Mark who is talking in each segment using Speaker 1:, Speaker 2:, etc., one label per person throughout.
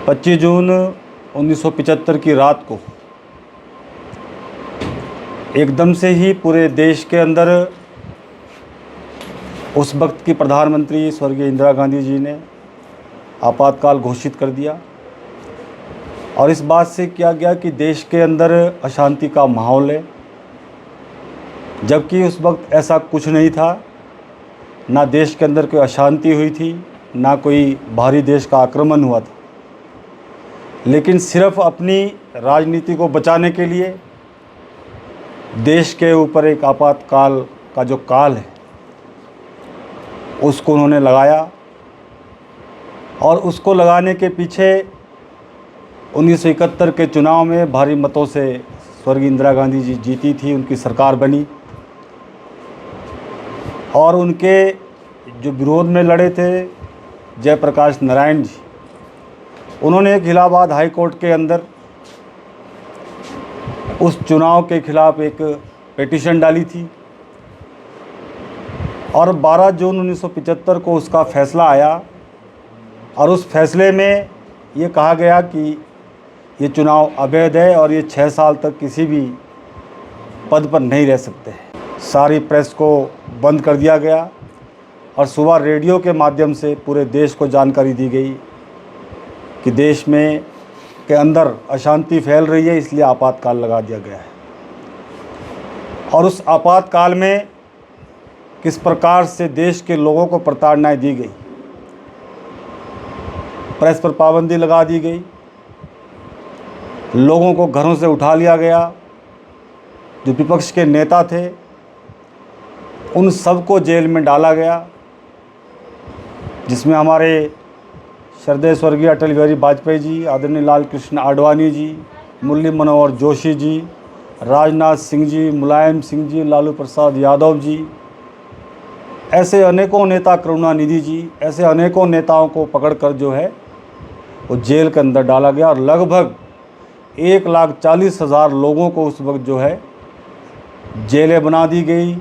Speaker 1: 25 जून 1975 की रात को एकदम से ही पूरे देश के अंदर उस वक्त की प्रधानमंत्री स्वर्गीय इंदिरा गांधी जी ने आपातकाल घोषित कर दिया और इस बात से किया गया कि देश के अंदर अशांति का माहौल है, जबकि उस वक्त ऐसा कुछ नहीं था। ना देश के अंदर कोई अशांति हुई थी, ना कोई बाहरी देश का आक्रमण हुआ था, लेकिन सिर्फ अपनी राजनीति को बचाने के लिए देश के ऊपर एक आपातकाल का जो काल है उसको उन्होंने लगाया और उसको लगाने के पीछे 1971 के चुनाव में भारी मतों से स्वर्गीय इंदिरा गांधी जी जीती थी, उनकी सरकार बनी और उनके जो विरोध में लड़े थे जयप्रकाश नारायण जी, उन्होंने एक इलाहाबाद हाई कोर्ट के अंदर उस चुनाव के खिलाफ एक पिटीशन डाली थी और 12 जून 1975 को उसका फैसला आया और उस फैसले में ये कहा गया कि ये चुनाव अवैध है और ये 6 साल तक किसी भी पद पर नहीं रह सकते। सारी प्रेस को बंद कर दिया गया और सुबह रेडियो के माध्यम से पूरे देश को जानकारी दी गई कि देश में के अंदर अशांति फैल रही है, इसलिए आपातकाल लगा दिया गया है। और उस आपातकाल में किस प्रकार से देश के लोगों को प्रताड़नाएं दी गई, प्रेस पर पाबंदी लगा दी गई, लोगों को घरों से उठा लिया गया, जो विपक्ष के नेता थे उन सबको जेल में डाला गया, जिसमें हमारे श्रद्धेय स्वर्गीय अटल बिहारी वाजपेयी जी, आदरणीय लाल कृष्ण आडवाणी जी, मुरली मनोहर जोशी जी, राजनाथ सिंह जी, मुलायम सिंह जी, लालू प्रसाद यादव जी, ऐसे अनेकों नेता, करुणानिधि जी, ऐसे अनेकों नेताओं को पकड़कर जो है वो जेल के अंदर डाला गया और लगभग 1,40,000 लोगों को उस वक्त जो है जेलें बना दी गई,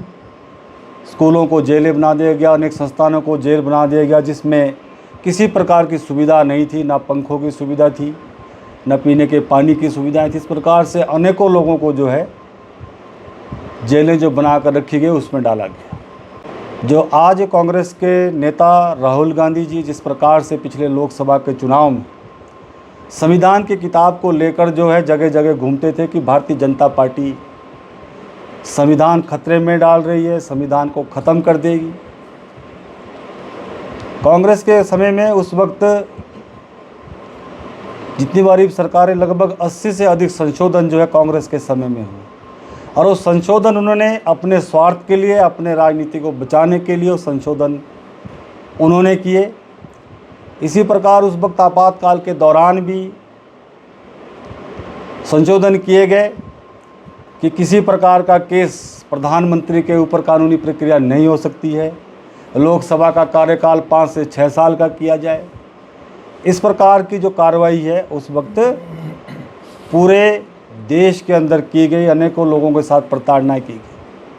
Speaker 1: स्कूलों को जेलें बना दिया गया, अनेक संस्थानों को जेल बना दिया गया, जिसमें किसी प्रकार की सुविधा नहीं थी, ना पंखों की सुविधा थी, न पीने के पानी की सुविधाएं थी। इस प्रकार से अनेकों लोगों को जो है जेलें जो बना कर रखी गई उसमें डाला गया। जो आज कांग्रेस के नेता राहुल गांधी जी जिस प्रकार से पिछले लोकसभा के चुनाव में संविधान की किताब को लेकर जो है जगह जगह घूमते थे कि भारतीय जनता पार्टी संविधान खतरे में डाल रही है, संविधान को ख़त्म कर देगी। कांग्रेस के समय में उस वक्त जितनी बारी सरकारें, लगभग 80 से अधिक संशोधन जो है कांग्रेस के समय में हुए और वो संशोधन उन्होंने अपने स्वार्थ के लिए, अपने राजनीति को बचाने के लिए वो संशोधन उन्होंने किए। इसी प्रकार उस वक्त आपातकाल के दौरान भी संशोधन किए गए कि किसी प्रकार का केस प्रधानमंत्री के ऊपर कानूनी प्रक्रिया नहीं हो सकती है, लोकसभा का कार्यकाल 5 से 6 साल का किया जाए। इस प्रकार की जो कार्रवाई है उस वक्त पूरे देश के अंदर की गई, अनेकों लोगों के साथ प्रताड़ना की गई।